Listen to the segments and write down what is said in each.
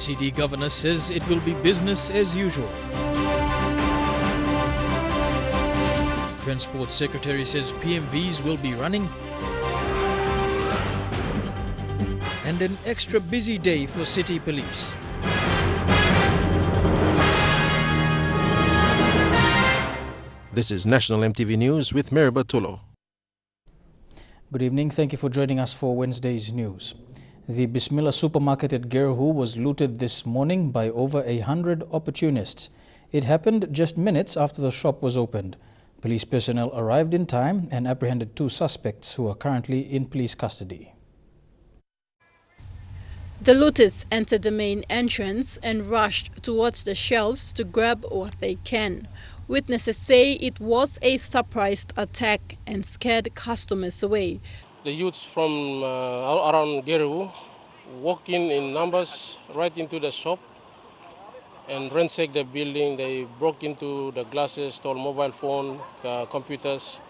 NCD Governor says it will be business as usual. Transport Secretary says PMVs will be running. And an extra busy day for City Police. This is National MTV News with Meriba Tulo. Good evening. Thank you for joining us for Wednesday's news. The Bismillah supermarket at Gerhu was looted this morning by over 100 opportunists. It happened just minutes after the shop was opened. Police personnel arrived in time and apprehended 2 suspects who are currently in police custody. The looters entered the main entrance and rushed towards the shelves to grab what they can. Witnesses say it was a surprise attack and scared customers away. The youths from around Geru walked in numbers right into the shop and ransacked the building. They broke into the glasses, stole mobile phone, computers.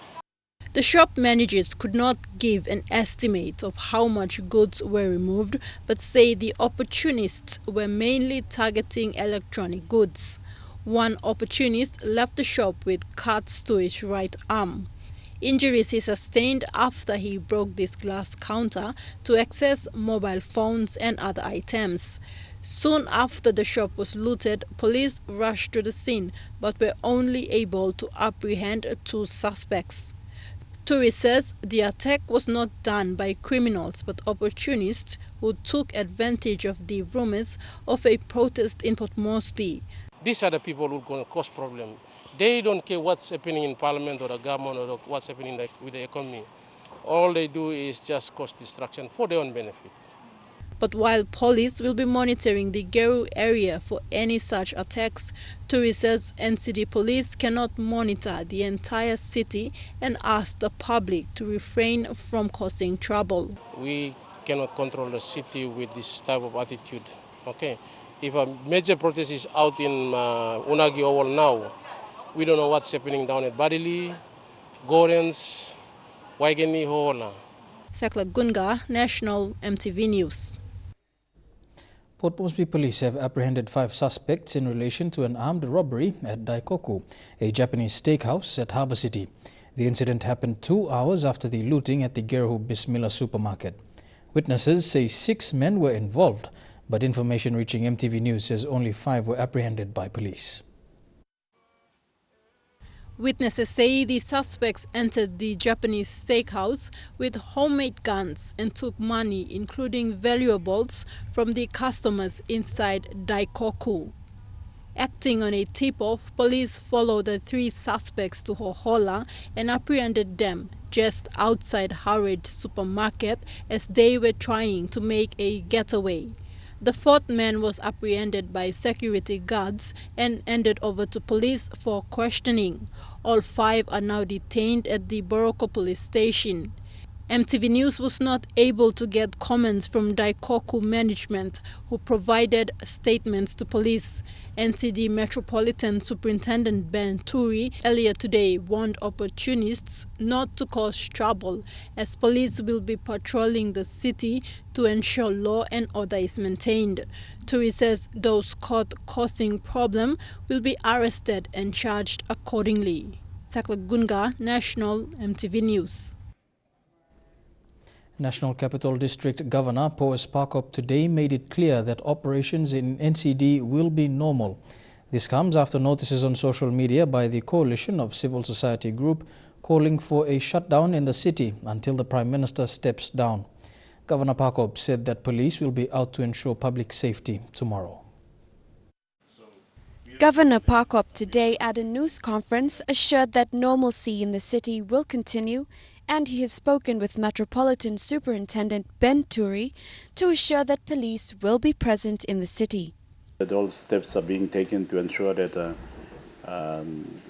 The shop managers could not give an estimate of how much goods were removed, but say the opportunists were mainly targeting electronic goods. One opportunist left the shop with cuts to his right arm. Injuries he sustained after he broke this glass counter to access mobile phones and other items. Soon after the shop was looted, police rushed to the scene but were only able to apprehend 2 suspects. Turi says the attack was not done by criminals but opportunists who took advantage of the rumors of a protest in Port Moresby. These are the people who are going to cause problems. They don't care what's happening in Parliament or the government or what's happening with the economy. All they do is just cause destruction for their own benefit. But while police will be monitoring the Geru area for any such attacks, Turi says NCD police cannot monitor the entire city and ask the public to refrain from causing trouble. We cannot control the city with this type of attitude. Okay, if a major protest is out in Unagi Oval now, we don't know what's happening down at Badili, Gorens, Waigeni, Hola. Thakla Gunga, National MTV News. Port Moresby police have apprehended 5 suspects in relation to an armed robbery at Daikoku, a Japanese steakhouse at Harbour City. The incident happened 2 hours after the looting at the Gerhu Bismillah supermarket. Witnesses say 6 men were involved, but information reaching MTV News says only 5 were apprehended by police. Witnesses say the suspects entered the Japanese steakhouse with homemade guns and took money, including valuables, from the customers inside Daikoku. Acting on a tip-off, police followed the 3 suspects to Hohola and apprehended them just outside Harrods supermarket as they were trying to make a getaway. The 4th man was apprehended by security guards and handed over to police for questioning. All 5 are now detained at the Boroko police station. MTV News was not able to get comments from Daikoku management, who provided statements to police. NCD Metropolitan Superintendent Ben Turi earlier today warned opportunists not to cause trouble, as police will be patrolling the city to ensure law and order is maintained. Turi says those caught causing problem will be arrested and charged accordingly. Thakla Gunga, National MTV News. National Capital District Governor Poes Parkop today made it clear that operations in NCD will be normal. This comes after notices on social media by the coalition of civil society group calling for a shutdown in the city until the Prime Minister steps down. Governor Parkop said that police will be out to ensure public safety tomorrow. Governor Parkop today at a news conference assured that normalcy in the city will continue, and he has spoken with Metropolitan Superintendent Ben Turi to assure that police will be present in the city. That all steps are being taken to ensure that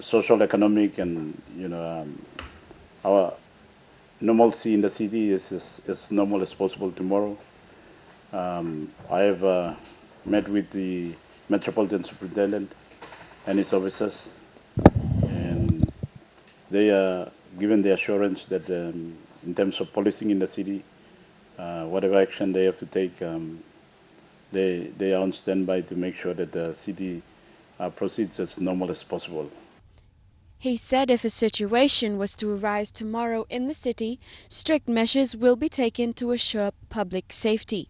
social, economic, and our normalcy in the city is as normal as possible tomorrow. I have met with the Metropolitan Superintendent and his officers, and they are given the assurance that in terms of policing in the city, whatever action they have to take, they are on standby to make sure that the city proceeds as normal as possible. He said if a situation was to arise tomorrow in the city, strict measures will be taken to assure public safety.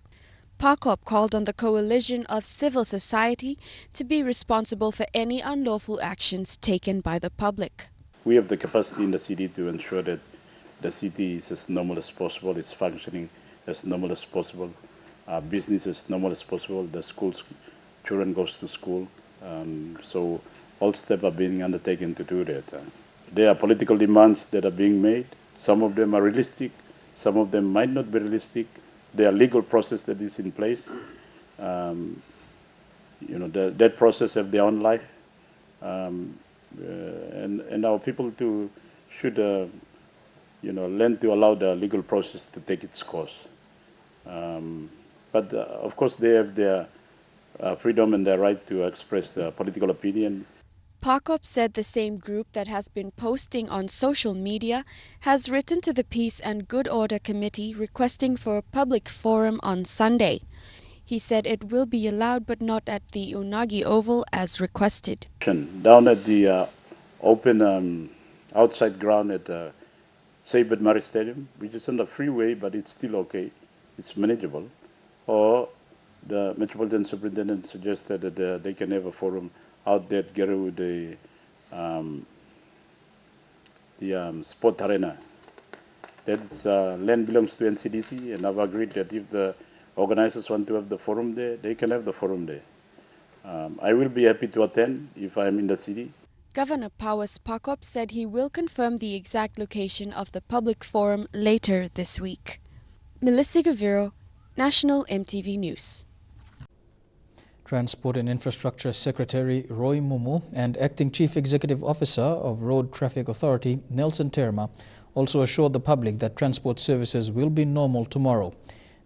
PACOP called on the coalition of civil society to be responsible for any unlawful actions taken by the public. We have the capacity in the city to ensure that the city is as normal as possible, is functioning as normal as possible, business as normal as possible, the schools, children goes to school. So all steps are being undertaken to do that. There are political demands that are being made. Some of them are realistic, some of them might not be realistic. There are legal process that is in place. That process have their own life. And our people should learn to allow the legal process to take its course. But of course, they have their freedom and their right to express their political opinion. PACOP said the same group that has been posting on social media has written to the Peace and Good Order Committee requesting for a public forum on Sunday. He said it will be allowed but not at the Unagi Oval as requested. Down at the open outside ground at Sabet Mari Stadium, which is on the freeway, but it's still okay. It's manageable. Or the Metropolitan Superintendent suggested that they can have a forum out there together with the sport arena. That land belongs to NCDC, and I've agreed that if the organizers want to have the forum there, they can have the forum there. I will be happy to attend if I'm in the city. Governor Powers PACOP said he will confirm the exact location of the public forum later this week. Melissa Gaviro, National EMTV News. Transport and Infrastructure Secretary Roy Mumu and Acting Chief Executive Officer of Road Traffic Authority Nelson Terma also assured the public that transport services will be normal tomorrow.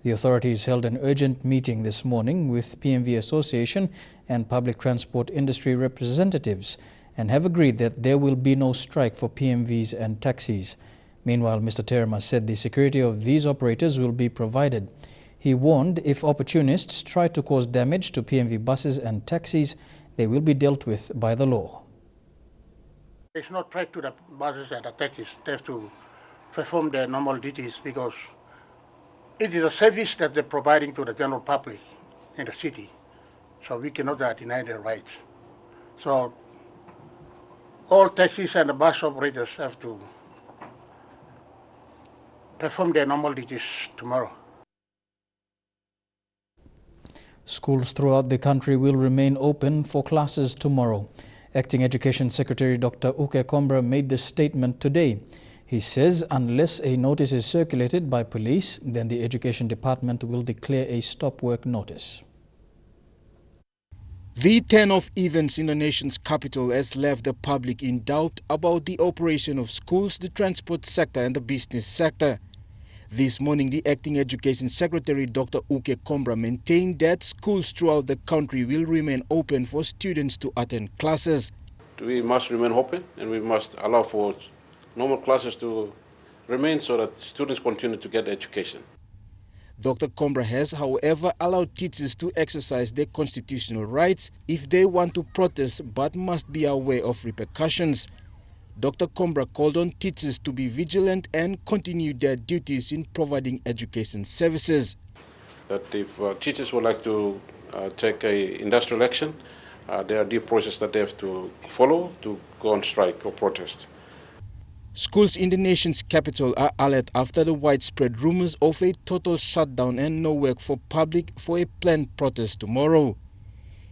The authorities held an urgent meeting this morning with PMV Association and public transport industry representatives and have agreed that there will be no strike for PMVs and taxis. Meanwhile, Mr. Terma said the security of these operators will be provided. He warned if opportunists try to cause damage to PMV buses and taxis, they will be dealt with by the law. It's not threat to the buses and the taxis. They have to perform their normal duties because it is a service that they're providing to the general public in the city. So we cannot deny their rights. So all taxis and the bus operators have to perform their normal duties tomorrow. Schools throughout the country will remain open for classes tomorrow. Acting Education Secretary Dr. Uke Kombra made this statement today. He says unless a notice is circulated by police, then the Education Department will declare a stop work notice. The turn of events in the nation's capital has left the public in doubt about the operation of schools, the transport sector and the business sector. This morning, the Acting Education Secretary Dr. Uke Kombra maintained that schools throughout the country will remain open for students to attend classes. We must remain open and we must allow for normal classes to remain so that students continue to get education. Dr. Kombra has, however, allowed teachers to exercise their constitutional rights if they want to protest but must be aware of repercussions. Dr. Kombra called on teachers to be vigilant and continue their duties in providing education services. That if teachers would like to take an industrial action, there are due process that they have to follow to go on strike or protest. Schools in the nation's capital are alert after the widespread rumors of a total shutdown and no work for public for a planned protest tomorrow.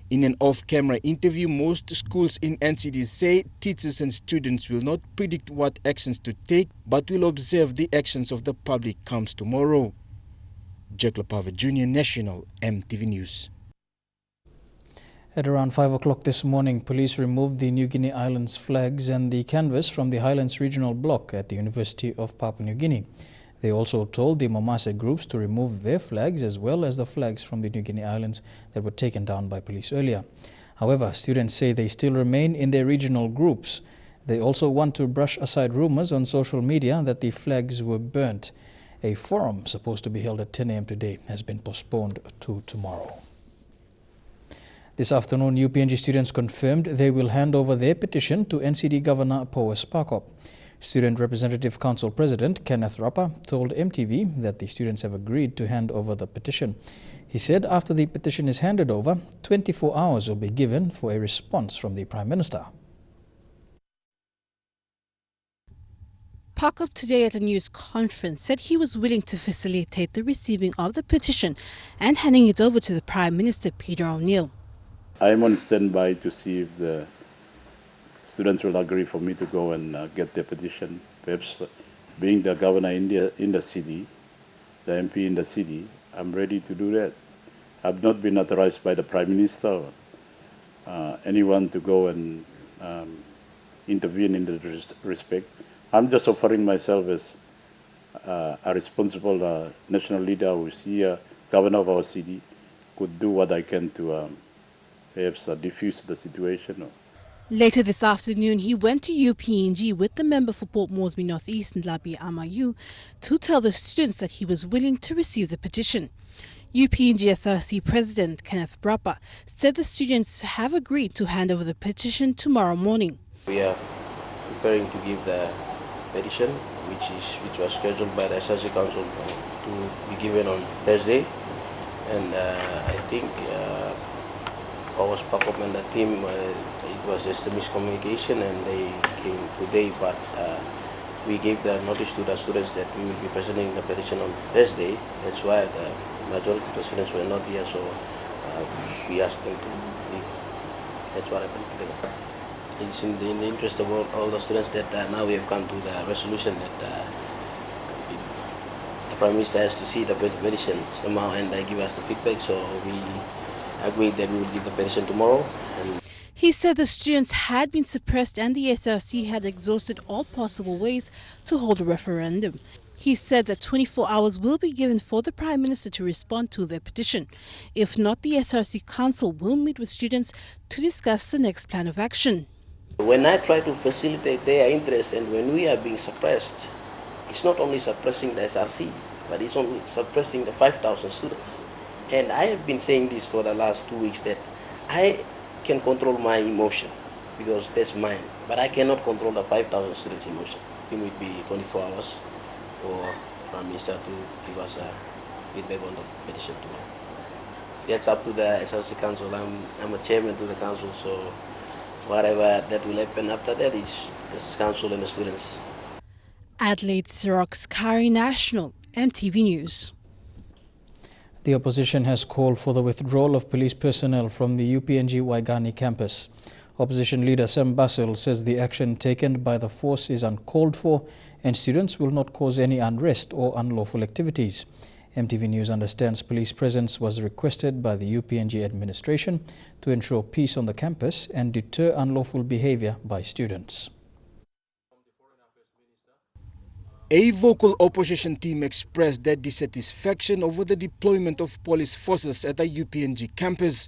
In an off-camera interview, most schools in NCD say teachers and students will not predict what actions to take, but will observe the actions of the public comes tomorrow. Jack Lapava Jr., National EMTV News. At around 5 o'clock this morning, police removed the New Guinea Islands flags and the canvas from the Highlands Regional Block at the University of Papua New Guinea. They also told the Mamase groups to remove their flags as well as the flags from the New Guinea Islands that were taken down by police earlier. However, students say they still remain in their regional groups. They also want to brush aside rumors on social media that the flags were burnt. A forum supposed to be held at 10 a.m. today has been postponed to tomorrow. This afternoon, UPNG students confirmed they will hand over their petition to NCD Governor Powes Pakop. Student Representative Council President Kenneth Rappa told MTV that the students have agreed to hand over the petition. He said after the petition is handed over, 24 hours will be given for a response from the Prime Minister. Pakop today at a news conference said he was willing to facilitate the receiving of the petition and handing it over to the Prime Minister Peter O'Neill. I am on standby to see if the students will agree for me to go and get their petition. Perhaps being the governor in the city, the MP in the city, I'm ready to do that. I've not been authorized by the Prime Minister or anyone to go and intervene in this respect. I'm just offering myself as a responsible national leader who is here, governor of our city, could do what I can to perhaps diffuse the situation. Later this afternoon, he went to UPNG with the member for Port Moresby North East, Nlabi Amayu, to tell the students that he was willing to receive the petition. UPNG SRC President Kenneth Rappa said the students have agreed to hand over the petition tomorrow morning. We are preparing to give the petition, which was scheduled by the SRC Council to be given on Thursday, and I think Powes Pakop and the team, it was just a miscommunication and they came today, but we gave the notice to the students that we will be presenting the petition on Thursday. That's why the majority of the students were not here, so we asked them to leave. That's what happened today. It's in the interest of all the students that now we have come to the resolution that the Prime Minister has to see the petition somehow and give us the feedback, so we agreed that we will give the petition tomorrow. He said the students had been suppressed and the SRC had exhausted all possible ways to hold a referendum. He said that 24 hours will be given for the Prime Minister to respond to their petition. If not, the SRC Council will meet with students to discuss the next plan of action. When I try to facilitate their interest and when we are being suppressed, it's not only suppressing the SRC, but it's only suppressing the 5,000 students. And I have been saying this for the last 2 weeks that I can control my emotion because that's mine, but I cannot control the 5,000 students' emotion. I think it will be 24 hours for Prime Minister to give us a feedback on the petition tomorrow. That's up to the SRC Council. I'm a chairman to the council, so whatever that will happen after that is the council and the students. Adelaide Sirox, Kari National, MTV News. The opposition has called for the withdrawal of police personnel from the UPNG Waigani campus. Opposition leader Sam Basil says the action taken by the force is uncalled for and students will not cause any unrest or unlawful activities. MTV News understands police presence was requested by the UPNG administration to ensure peace on the campus and deter unlawful behavior by students. A vocal opposition team expressed their dissatisfaction over the deployment of police forces at the UPNG campus.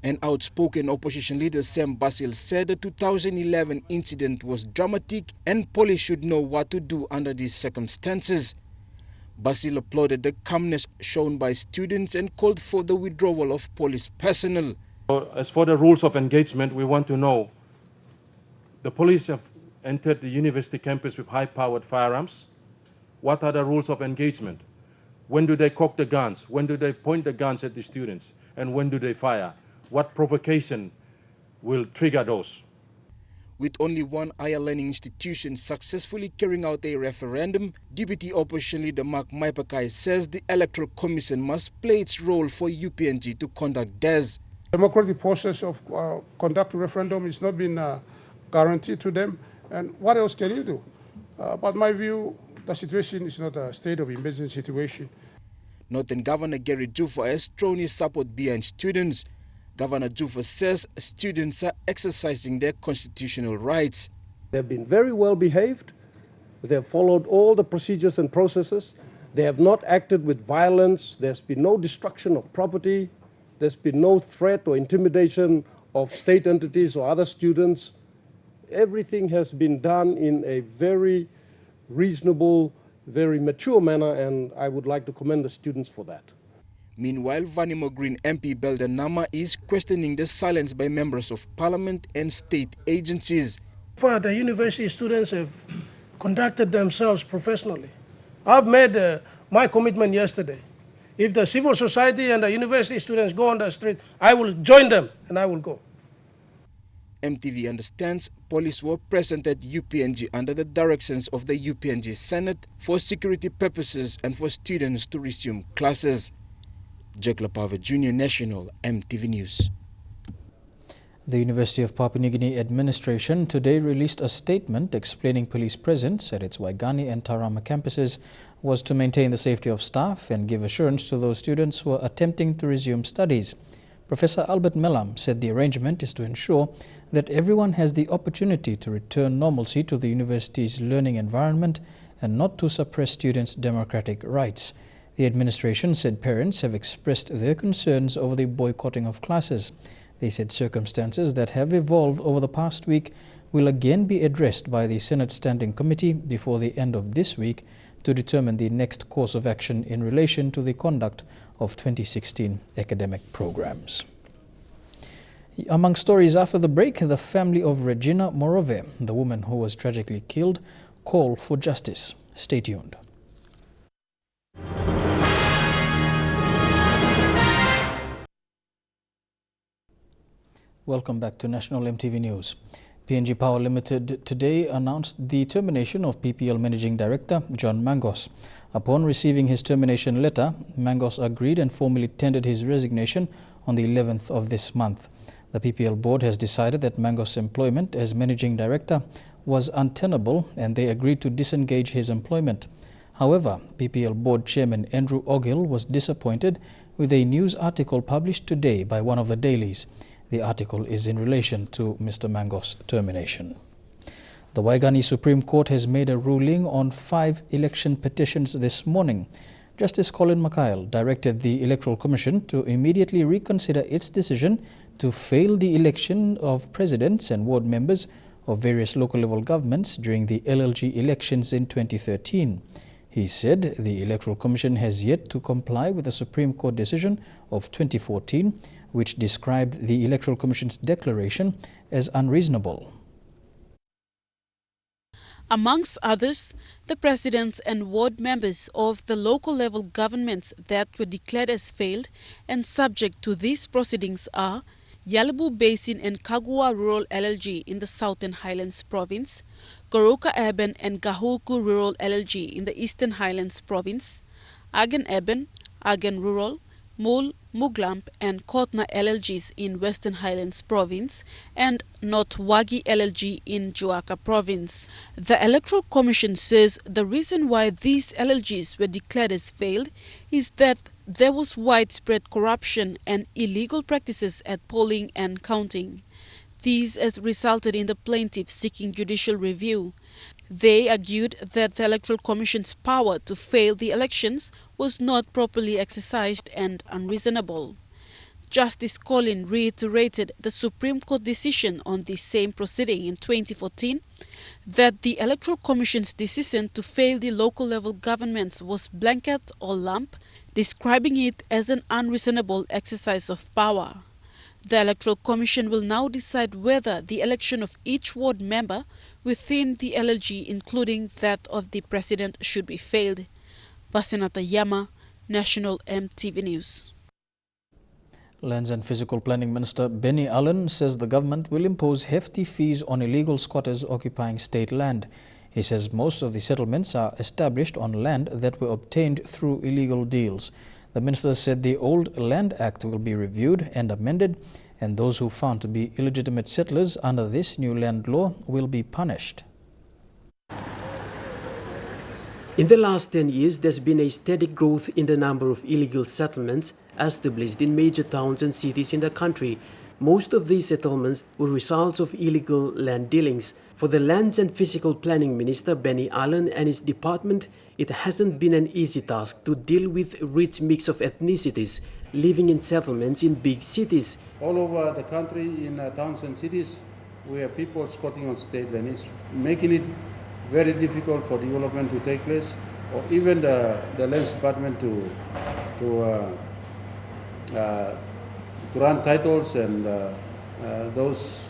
An outspoken opposition leader, Sam Basil, said the 2011 incident was dramatic and police should know what to do under these circumstances. Basil applauded the calmness shown by students and called for the withdrawal of police personnel. As for the rules of engagement, we want to know the police have entered the university campus with high-powered firearms. What are the rules of engagement? When do they cock the guns? When do they point the guns at the students? And when do they fire? What provocation will trigger those? With only one higher learning institution successfully carrying out a referendum, Deputy Opposition Leader Mark Maipakai says the Electoral Commission must play its role for UPNG to conduct theirs. The democratic process of conducting referendum is not been guaranteed to them. And what else can you do? But my view, the situation is not a state of emergency situation. Northern Governor Gary Jufa has thrown his support behind students. Governor Jufa says students are exercising their constitutional rights. They've been very well behaved. They have followed all the procedures and processes. They have not acted with violence. There's been no destruction of property. There's been no threat or intimidation of state entities or other students. Everything has been done in a very reasonable, very mature manner, and I would like to commend the students for that. Meanwhile, Vanimo Green MP Belden Nama is questioning the silence by members of parliament and state agencies. The university students have conducted themselves professionally. I've made my commitment yesterday. If the civil society and the university students go on the street, I will join them and I will go. MTV understands police were present at UPNG under the directions of the UPNG Senate for security purposes and for students to resume classes. Jack Lapava Jr. National MTV News. The University of Papua New Guinea administration today released a statement explaining police presence at its Waigani and Tarama campuses was to maintain the safety of staff and give assurance to those students who are attempting to resume studies. Professor Albert Melam said the arrangement is to ensure that everyone has the opportunity to return normalcy to the university's learning environment and not to suppress students' democratic rights. The administration said parents have expressed their concerns over the boycotting of classes. They said circumstances that have evolved over the past week will again be addressed by the Senate Standing Committee before the end of this week to determine the next course of action in relation to the conduct of 2016 academic programs. Among stories after the break, the family of Regina Morove, the woman who was tragically killed, call for justice. Stay tuned. Welcome back to National MTV News. PNG Power Limited today announced the termination of PPL Managing Director John Mangos. Upon receiving his termination letter, Mangos agreed and formally tendered his resignation on the 11th of this month. The PPL board has decided that Mangos' employment as Managing Director was untenable and they agreed to disengage his employment. However, PPL board chairman Andrew Ogill was disappointed with a news article published today by one of the dailies. The article is in relation to Mr. Mangos' termination. The Waigani Supreme Court has made a ruling on 5 election petitions this morning. Justice Colin Makail directed the Electoral Commission to immediately reconsider its decision to fail the election of presidents and ward members of various local level governments during the LLG elections in 2013. He said the Electoral Commission has yet to comply with the Supreme Court decision of 2014, which described the Electoral Commission's declaration as unreasonable. Amongst others, the presidents and ward members of the local level governments that were declared as failed and subject to these proceedings are Yalabu Basin and Kagua Rural LLG in the Southern Highlands Province, Goroka Urban and Gahuku Rural LLG in the Eastern Highlands Province, Agan Urban, Agan Rural, Mul, Muglamp and Kotna LLGs in Western Highlands Province and Notwagi LLG in Juaka Province. The Electoral Commission says the reason why these LLGs were declared as failed is that there was widespread corruption and illegal practices at polling and counting. These has resulted in the plaintiffs seeking judicial review. They argued that the Electoral Commission's power to fail the elections was not properly exercised and unreasonable. Justice Colin reiterated the Supreme Court decision on the same proceeding in 2014 that the Electoral Commission's decision to fail the local level governments was blanket or lump, describing it as an unreasonable exercise of power. The Electoral Commission will now decide whether the election of each ward member within the LLG, including that of the president, should be failed. Basenata Yama, National MTV News. Lands and Physical Planning Minister Benny Allen says the government will impose hefty fees on illegal squatters occupying state land. He says most of the settlements are established on land that were obtained through illegal deals. The minister said the old Land Act will be reviewed and amended, and those who found to be illegitimate settlers under this new land law will be punished. In the last 10 years, there's been a steady growth in the number of illegal settlements established in major towns and cities in the country. Most of these settlements were results of illegal land dealings. For the Lands and Physical Planning Minister Benny Allen and his department, it hasn't been an easy task to deal with a rich mix of ethnicities living in settlements in big cities. All over the country, in towns and cities, we have people squatting on state land. It's making it very difficult for development to take place, or even the lands department to grant titles, and those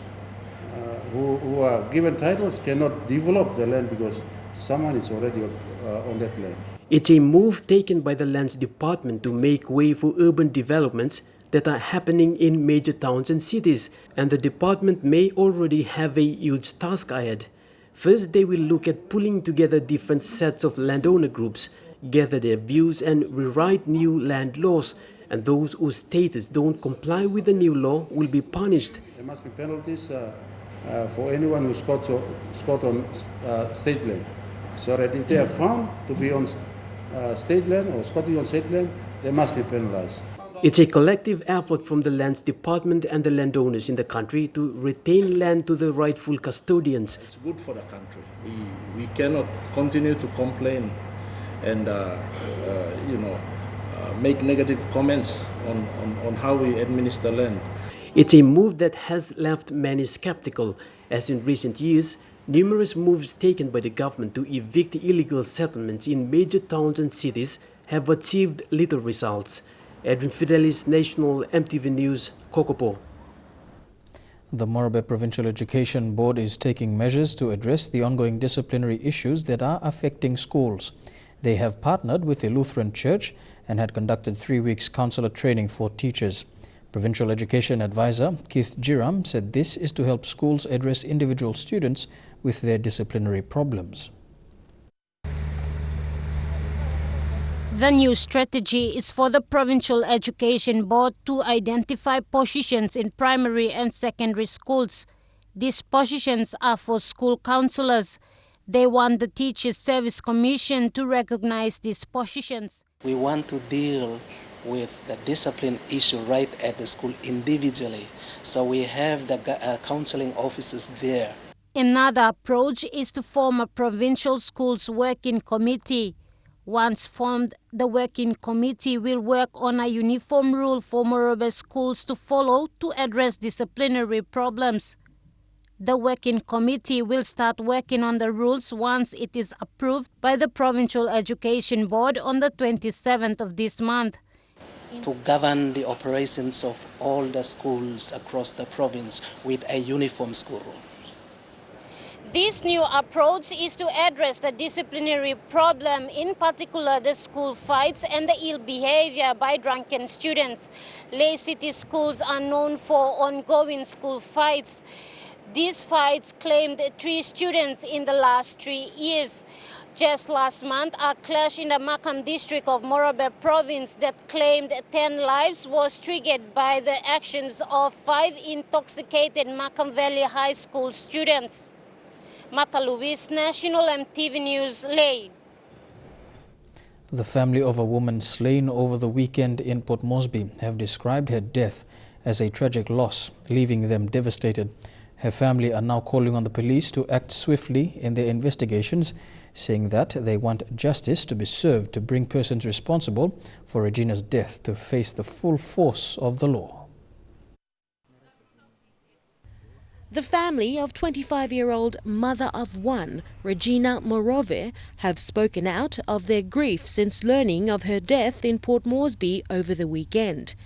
who are given titles cannot develop the land because someone is already on that land. It's a move taken by the Lands Department to make way for urban developments that are happening in major towns and cities, and the department may already have a huge task ahead. First, they will look at pulling together different sets of landowner groups, gather their views and rewrite new land laws, and those whose status don't comply with the new law will be punished. There must be penalties for anyone who squats on state land, so that if they are found to be on state land or squatting on state land, they must be penalized. It's a collective effort from the Lands Department and the landowners in the country to retain land to the rightful custodians. It's good for the country. We cannot continue to complain and make negative comments on how we administer land. It's a move that has left many skeptical, as in recent years, numerous moves taken by the government to evict illegal settlements in major towns and cities have achieved little results. Edwin Fidelis, National MTV News, Kokopo. The Morobe Provincial Education Board is taking measures to address the ongoing disciplinary issues that are affecting schools. They have partnered with a Lutheran church and had conducted 3 weeks counselor training for teachers. Provincial Education Advisor Keith Jiram said this is to help schools address individual students with their disciplinary problems. The new strategy is for the Provincial Education Board to identify positions in primary and secondary schools. These positions are for school counsellors. They want the Teachers Service Commission to recognize these positions. We want to deal with the discipline issue right at the school individually. So we have the counseling officers there. Another approach is to form a provincial schools working committee. Once formed, the working committee will work on a uniform rule for Morobe schools to follow to address disciplinary problems. The working committee will start working on the rules once it is approved by the Provincial Education Board on the 27th of this month. To govern the operations of all the schools across the province with a uniform school rule. This new approach is to address the disciplinary problem, in particular the school fights and the ill behavior by drunken students. Lay City schools are known for ongoing school fights. These fights claimed 3 students in the last 3 years. Just last month, a clash in the Makam district of Morobe province that claimed 10 lives was triggered by the actions of 5 intoxicated Makam Valley High School students. Mata Luis, National MTV News, Ley. The family of a woman slain over the weekend in Port Moresby have described her death as a tragic loss, leaving them devastated. Her family are now calling on the police to act swiftly in their investigations, saying that they want justice to be served to bring persons responsible for Regina's death to face the full force of the law. The family of 25-year-old mother of 1, Regina Morove, have spoken out of their grief since learning of her death in Port Moresby over the weekend.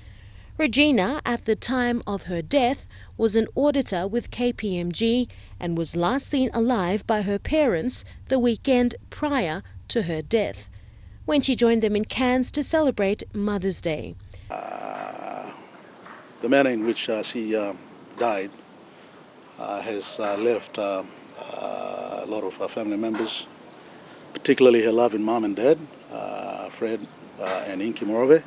Regina, at the time of her death, was an auditor with KPMG and was last seen alive by her parents the weekend prior to her death, when she joined them in Cairns to celebrate Mother's Day. The manner in which she died has left a lot of her family members, particularly her loving mom and dad, Fred and Inky Morove,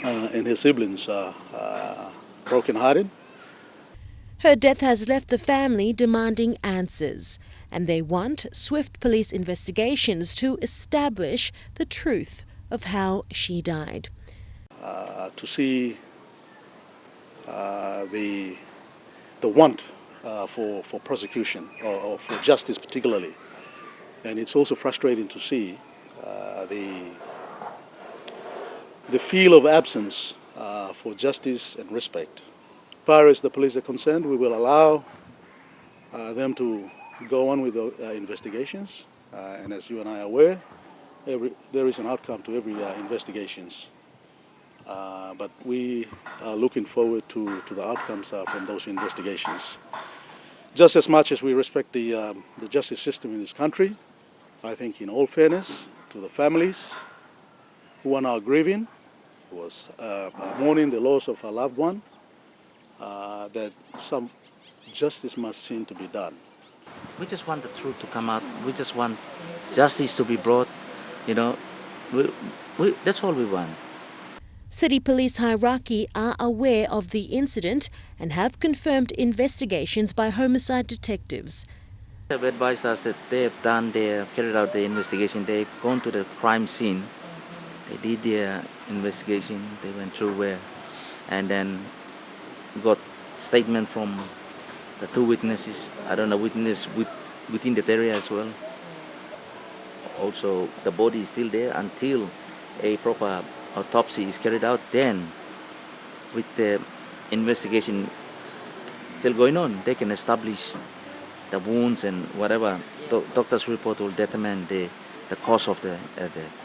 and his siblings broken-hearted. Her death has left the family demanding answers, and they want swift police investigations to establish the truth of how she died. To see the want for prosecution or for justice particularly. And it's also frustrating to see the feel of absence for justice and respect. As far as the police are concerned, we will allow them to go on with the investigations. And as you and I are aware, there is an outcome to every investigations. but we are looking forward to the outcomes from those investigations. Just as much as we respect the justice system in this country, I think in all fairness to the families who are now grieving, who was mourning the loss of a loved one, that some justice must seem to be done. We just want the truth to come out. We just want justice to be brought. You know, that's all we want. City police hierarchy are aware of the incident and have confirmed investigations by homicide detectives. They have advised us that they have carried out the investigation. They've gone to the crime scene. They did their investigation. They went through where, and then got statement from the two witnesses. I don't know, witness within that area as well. Also, the body is still there until a proper autopsy is carried out. Then, with the investigation still going on, they can establish the wounds and whatever. Doctor's report will determine the cause of the death.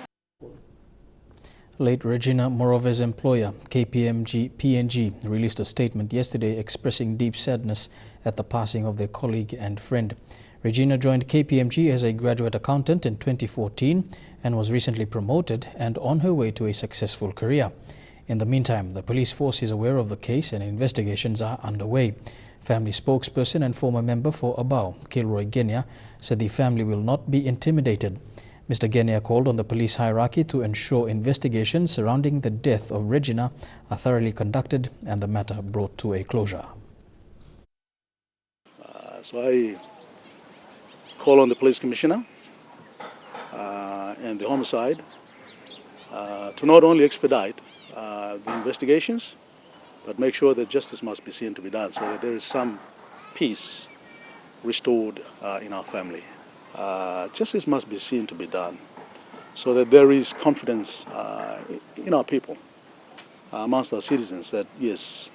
Late Regina Morove's employer, PNG, released a statement yesterday expressing deep sadness at the passing of their colleague and friend. Regina joined KPMG as a graduate accountant in 2014 and was recently promoted and on her way to a successful career. In the meantime, the police force is aware of the case and investigations are underway. Family spokesperson and former member for Abao, Kilroy Genia, said the family will not be intimidated. Mr. Genia called on the police hierarchy to ensure investigations surrounding the death of Regina are thoroughly conducted and the matter brought to a closure. So I call on the police commissioner and the homicide to not only expedite the investigations, but make sure that justice must be seen to be done so that there is some peace restored in our family. Justice must be seen to be done so that there is confidence in our people, amongst our citizens, that yes,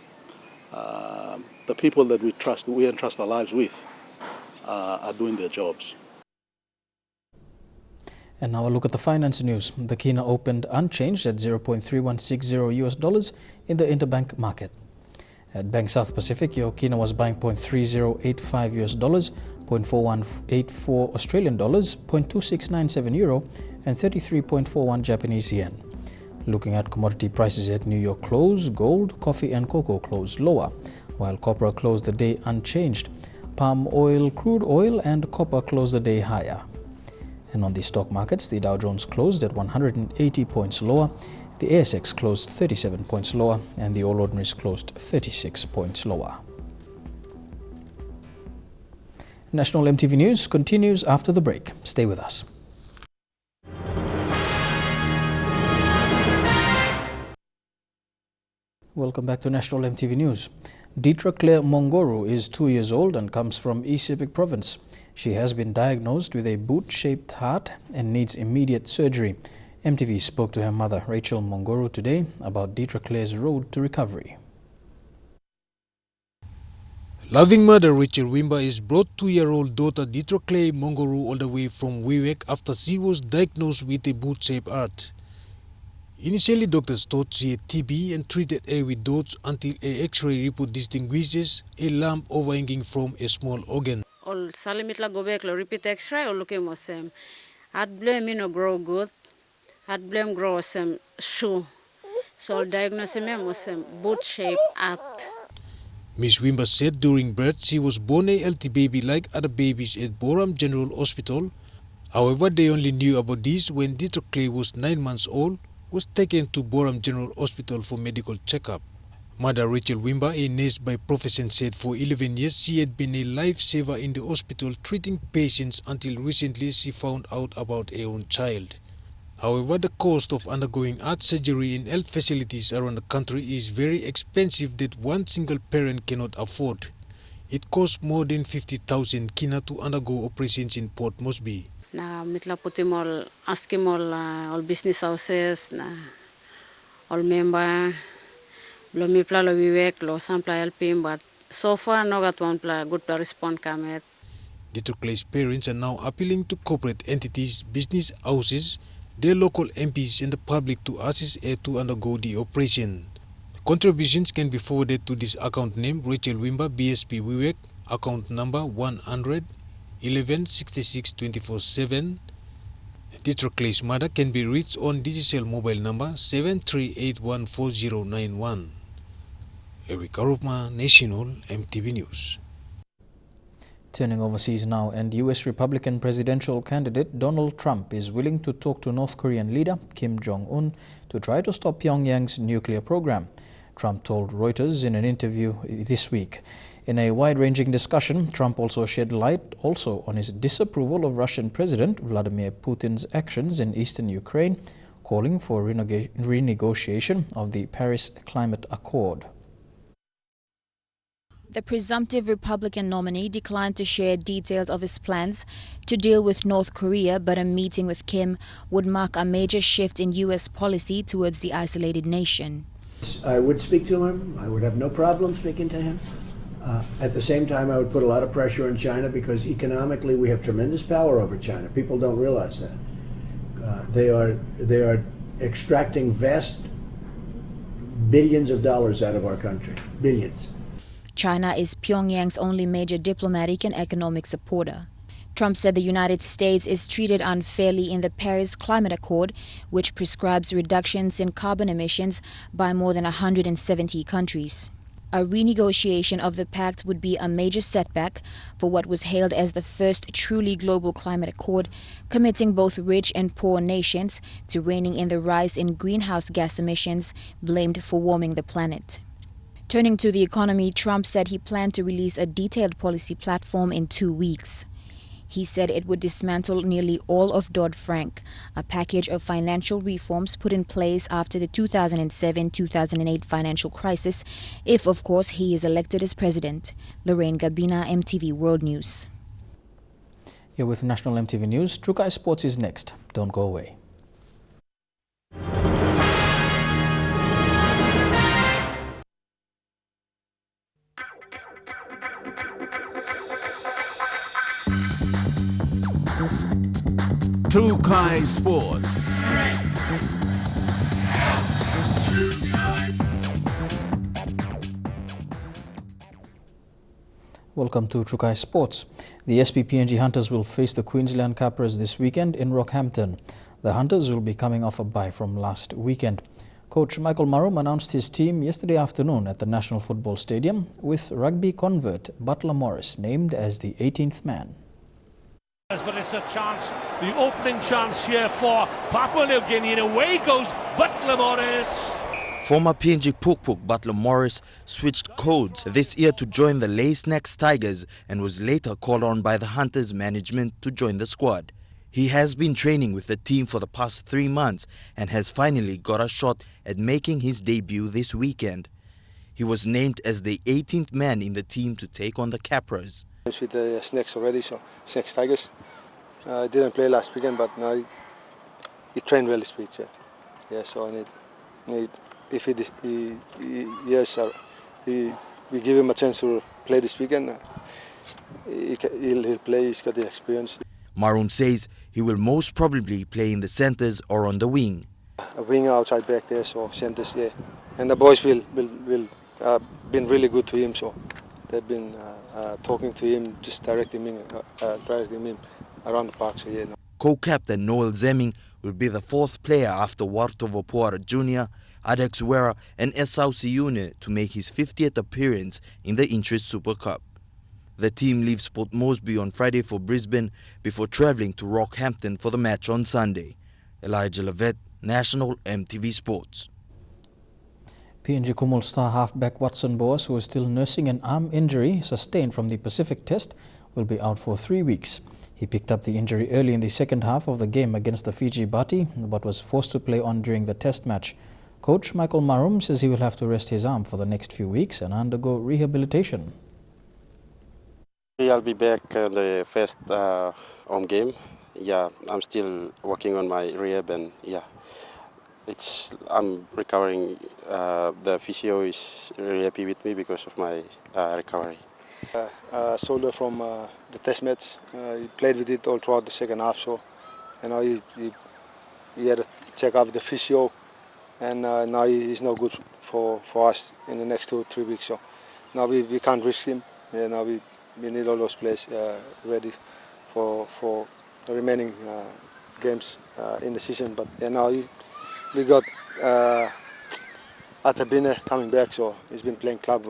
the people that we entrust our lives with are doing their jobs. And now a look at the finance news. The Kina opened unchanged at 0.3160 US dollars in the interbank market. At Bank South Pacific, your Kina was buying 0.3085 US dollars, 0.4184 Australian dollars, 0.2697 euro, and 33.41 Japanese yen. Looking at commodity prices at New York close, gold, coffee and cocoa closed lower, while copper closed the day unchanged. Palm oil, crude oil and copper closed the day higher. And on the stock markets, the Dow Jones closed at 180 points lower, the ASX closed 37 points lower, and the All Ordinaries closed 36 points lower. National EMTV News continues after the break. Stay with us. Welcome back to National EMTV News. Deetra Claire Mongoru is 2 years old and comes from East Sepik Province. She has been diagnosed with a boot-shaped heart and needs immediate surgery. EMTV spoke to her mother, Rachel Mongoru, today about Deetra Claire's road to recovery. Loving mother Rachel Wimba is brought 2-year-old daughter Deetra Claire Mongoru all the way from Wewak after she was diagnosed with a boot-shaped heart. Initially, doctors thought she had TB and treated her with dose until a X-ray report distinguishes a lump overhanging from a small organ. All Salimitla go back, repeat X-ray, or look at same. I'd blame me no grow good. I'd blame grow some shoe. So diagnosis me was some boot-shaped heart. Miss Wimba said during birth she was born a healthy baby like other babies at Boram General Hospital. However, they only knew about this when Deetra Claire was 9 months old, was taken to Boram General Hospital for medical checkup. Mother Rachel Wimba, a nurse by profession, said for 11 years she had been a lifesaver in the hospital treating patients until recently she found out about her own child. However, the cost of undergoing heart surgery in health facilities around the country is very expensive that one single parent cannot afford. It costs more than 50,000 kina to undergo operations in Port Moresby. Na mitla putim all business houses na all member blomi pla lo Wewak lo sampla helping, but so far no got one pla good to respond kamet. Deetra Claire's parents are now appealing to corporate entities, business houses, their local MPs and the public to assist her to undergo the operation. Contributions can be forwarded to this account name Rachel Wimba BSP Wiwek, account number 100 11 66 24/7. The Troclay's mother can be reached on Digicel mobile number 73814091. Eric Arupma, National MTV News. Turning overseas now, and U.S. Republican presidential candidate Donald Trump is willing to talk to North Korean leader Kim Jong-un to try to stop Pyongyang's nuclear program, Trump told Reuters in an interview this week. In a wide-ranging discussion, Trump also shed light on his disapproval of Russian President Vladimir Putin's actions in eastern Ukraine, calling for renegotiation of the Paris Climate Accord. The presumptive Republican nominee declined to share details of his plans to deal with North Korea, but a meeting with Kim would mark a major shift in U.S. policy towards the isolated nation. I would speak to him. I would have no problem speaking to him. At the same time, I would put a lot of pressure on China because economically we have tremendous power over China. People don't realize that. They are extracting vast billions of dollars out of our country. Billions. China is Pyongyang's only major diplomatic and economic supporter. Trump said the United States is treated unfairly in the Paris Climate Accord, which prescribes reductions in carbon emissions by more than 170 countries. A renegotiation of the pact would be a major setback for what was hailed as the first truly global climate accord, committing both rich and poor nations to reining in the rise in greenhouse gas emissions blamed for warming the planet. Turning to the economy, Trump said he planned to release a detailed policy platform in 2 weeks. He said it would dismantle nearly all of Dodd-Frank, a package of financial reforms put in place after the 2007-2008 financial crisis, if, of course, he is elected as president. Lorraine Gabina, MTV World News. You're with National MTV News. Trukai Sports is next. Don't go away. Trukai Sports. Welcome to Trukai Sports. The SPPNG Hunters will face the Queensland Capras this weekend in Rockhampton. The Hunters will be coming off a bye from last weekend. Coach Michael Marum announced his team yesterday afternoon at the National Football Stadium, with rugby convert Butler Morris named as the 18th man. But it's a chance, the opening chance here for Papua New Guinea, and away goes Butler Morris. Former PNG Puk Butler Morris switched codes this year to join the Lace Necks Tigers and was later called on by the Hunters management to join the squad. He has been training with the team for the past 3 months and has finally got a shot at making his debut this weekend. He was named as the 18th man in the team to take on the Capras. With the Snakes already, so Snakes Tigers. I didn't play last weekend, but now he trained well this week. Yeah, so I need if we give him a chance to play this weekend, he'll play. He's got the experience. Maroon says he will most probably play in the centres or on the wing. A wing outside back there, so centres, yeah. And the boys will been really good to him, so they've been talking to him, just directing him around the park. So yeah. Co-captain Noel Zemming will be the 4th player after Wartovo Puara Jr., Adex Wera and Esau Siune to make his 50th appearance in the Interest Super Cup. The team leaves Port Moresby on Friday for Brisbane before travelling to Rockhampton for the match on Sunday. Elijah Levet, National MTV Sports. PNG Kumul star halfback Watson Boas, who is still nursing an arm injury sustained from the Pacific Test, will be out for 3 weeks. He picked up the injury early in the second half of the game against the Fiji Bati, but was forced to play on during the Test match. Coach Michael Marum says he will have to rest his arm for the next few weeks and undergo rehabilitation. I'll be back the first home game. Yeah, I'm still working on my rehab, and yeah, I'm recovering. The physio is really happy with me because of my recovery. Shoulder from the Test match. He played with it all throughout the second half, so he he had to check out the physio, and now he's no good for us in the next 2 or 3 weeks. So now we can't risk him. Yeah, now we need all those players ready for the remaining games in the season. But now we got Atabine coming back, so he's been playing club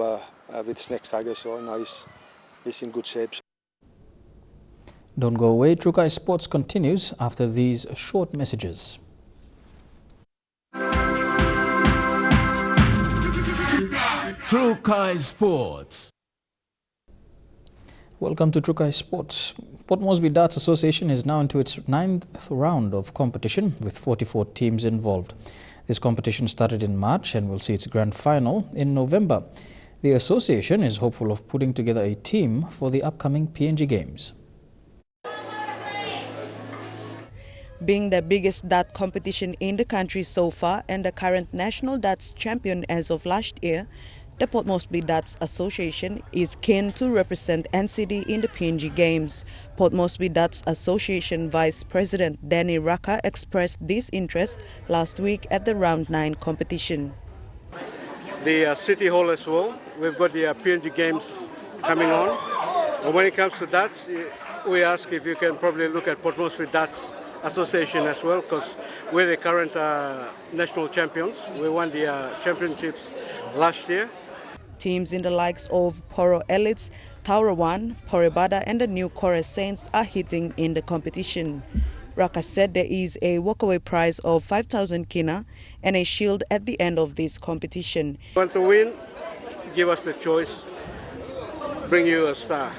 with Snake Tigers, so now he's in good shape. Don't go away. Trukai Sports continues after these short messages. Trukai Sports. Welcome to Trukai Sports. Port Moresby Darts Association is now into its 9th round of competition with 44 teams involved. This competition started in March and will see its grand final in November. The association is hopeful of putting together a team for the upcoming PNG Games. Being the biggest dart competition in the country so far and the current national darts champion as of last year, the Port Moresby Darts Association is keen to represent NCD in the PNG Games. Port Moresby Darts Association Vice President Danny Raka expressed this interest last week at the Round 9 competition. The City Hall as well, we've got the PNG Games coming on. And when it comes to darts, we ask if you can probably look at Port Moresby Darts Association as well, because we're the current national champions. We won the championships last year. Teams in the likes of Poro Elites, Taurawan, Poribada and the New Chorus Saints are hitting in the competition. Raka said there is a walkaway prize of 5,000 kina and a shield at the end of this competition. Want to win? Give us the choice. Bring you a star.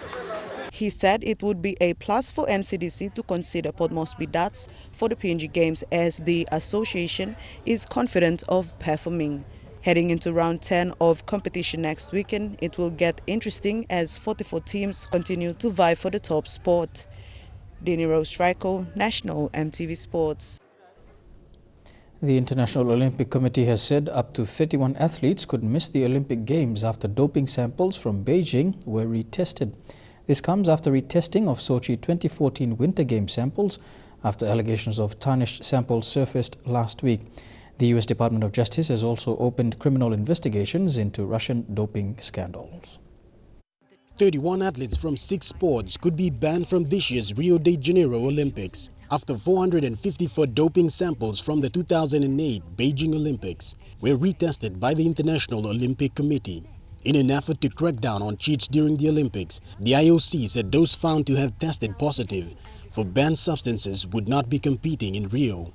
He said it would be a plus for NCDC to consider Port Moresby Darts for the PNG Games as the association is confident of performing. Heading into round 10 of competition next weekend, it will get interesting as 44 teams continue to vie for the top spot. Dini Rose Trico, National EMTV Sports. The International Olympic Committee has said up to 31 athletes could miss the Olympic Games after doping samples from Beijing were retested. This comes after retesting of Sochi 2014 Winter Games samples after allegations of tarnished samples surfaced last week. The U.S. Department of Justice has also opened criminal investigations into Russian doping scandals. 31 athletes from 6 sports could be banned from this year's Rio de Janeiro Olympics after 454 doping samples from the 2008 Beijing Olympics were retested by the International Olympic Committee. In an effort to crack down on cheats during the Olympics, the IOC said those found to have tested positive for banned substances would not be competing in Rio.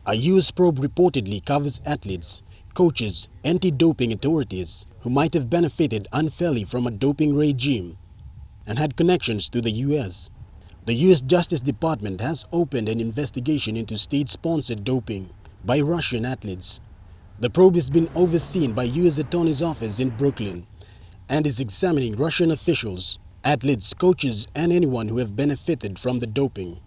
A U.S. probe reportedly covers athletes, coaches, anti-doping authorities who might have benefited unfairly from a doping regime and had connections to the U.S. The U.S. Justice Department has opened an investigation into state-sponsored doping by Russian athletes. The probe has been overseen by U.S. Attorney's Office in Brooklyn and is examining Russian officials, athletes, coaches, and anyone who have benefited from the doping.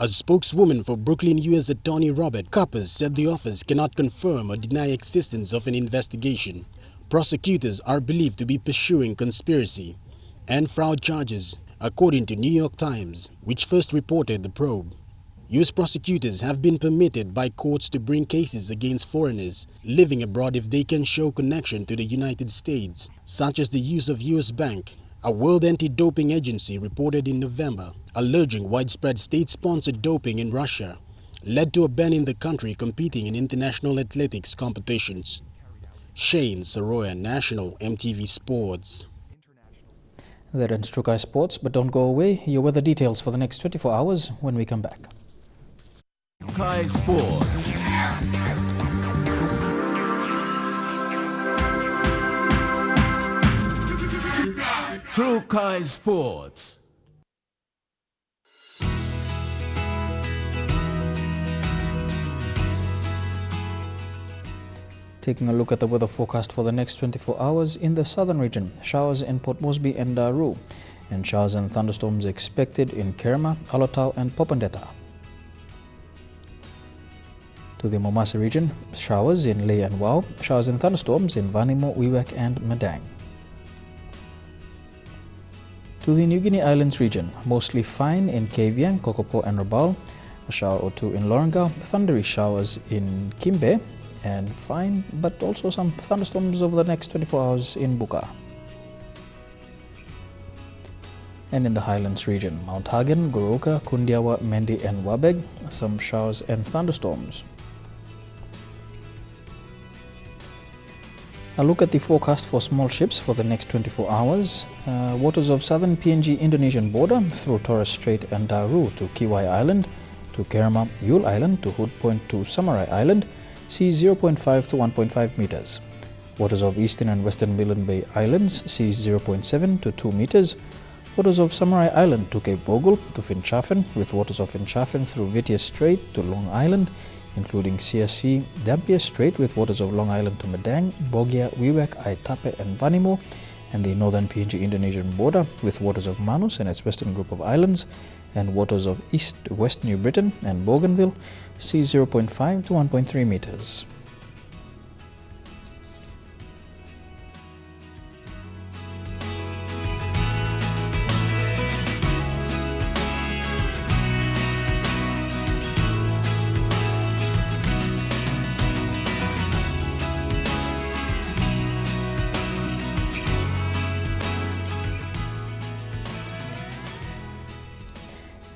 A spokeswoman for Brooklyn U.S. Attorney Robert Coppers said the office cannot confirm or deny existence of an investigation. Prosecutors are believed to be pursuing conspiracy and fraud charges, according to New York Times, which first reported the probe. U.S. prosecutors have been permitted by courts to bring cases against foreigners living abroad if they can show connection to the United States, such as the use of U.S. Bank. A World Anti-Doping Agency reported in November alleging widespread state-sponsored doping in Russia led to a ban in the country competing in international athletics competitions. Shane Soroya, National EMTV Sports. That ends Trukai Sports, but don't go away. Your weather details for the next 24 hours when we come back. Trukai Sports. Trukai Sports. Taking a look at the weather forecast for the next 24 hours in the southern region. Showers in Port Moresby and Daru, and showers and thunderstorms expected in Kerema, Alotau and Popondetta. To the Momasa region, showers in Leh and Wau, showers and thunderstorms in Vanimo, Wewak and Madang. To the New Guinea Islands region, mostly fine in Kavieng, Kokopo and Rabaul, a shower or two in Lorengau, thundery showers in Kimbe, and fine, but also some thunderstorms over the next 24 hours in Buka. And in the Highlands region, Mount Hagen, Goroka, Kundiawa, Mendi and Wabeg, some showers and thunderstorms. A look at the forecast for small ships for the next 24 hours. Waters of southern PNG Indonesian border through Torres Strait and Daru to Kiwai Island, to Kerma, Yule Island, to Hood Point to Samarai Island, seas 0.5 to 1.5 meters. Waters of eastern and western Milne Bay Islands, seas 0.7 to 2 meters. Waters of Samarai Island to Cape Vogel to Finchafen, with waters of Finchafen through Whittier Strait to Long Island, including CSC, Dampier Strait with waters of Long Island to Medang, Bogia, Wewak, Aitape and Vanimo, and the northern PNG Indonesian border with waters of Manus and its western group of islands, and waters of east-west New Britain and Bougainville, seas 0.5 to 1.3 meters.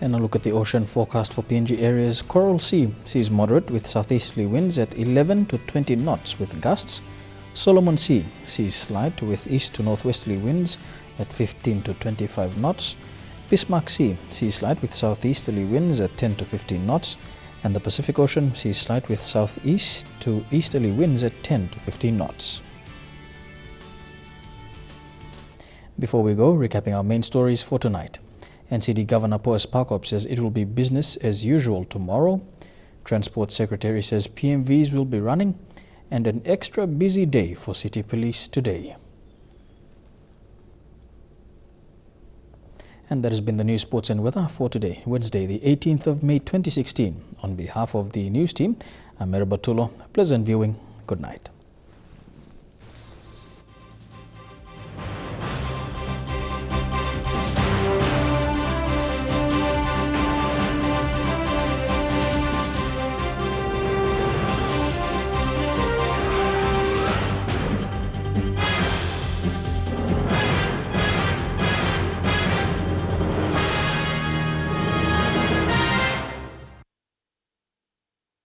And a look at the ocean forecast for PNG areas. Coral Sea sees moderate with southeasterly winds at 11 to 20 knots with gusts. Solomon Sea sees slight with east to northwesterly winds at 15 to 25 knots. Bismarck Sea sees slight with southeasterly winds at 10 to 15 knots. And the Pacific Ocean sees slight with southeast to easterly winds at 10 to 15 knots. Before we go, recapping our main stories for tonight. NCD Governor Poes Pakop says it will be business as usual tomorrow. Transport Secretary says PMVs will be running, and an extra busy day for City Police today. And that has been the news, sports and weather for today, Wednesday, the 18th of May 2016. On behalf of the news team, I'm Merabatulo. Pleasant viewing. Good night.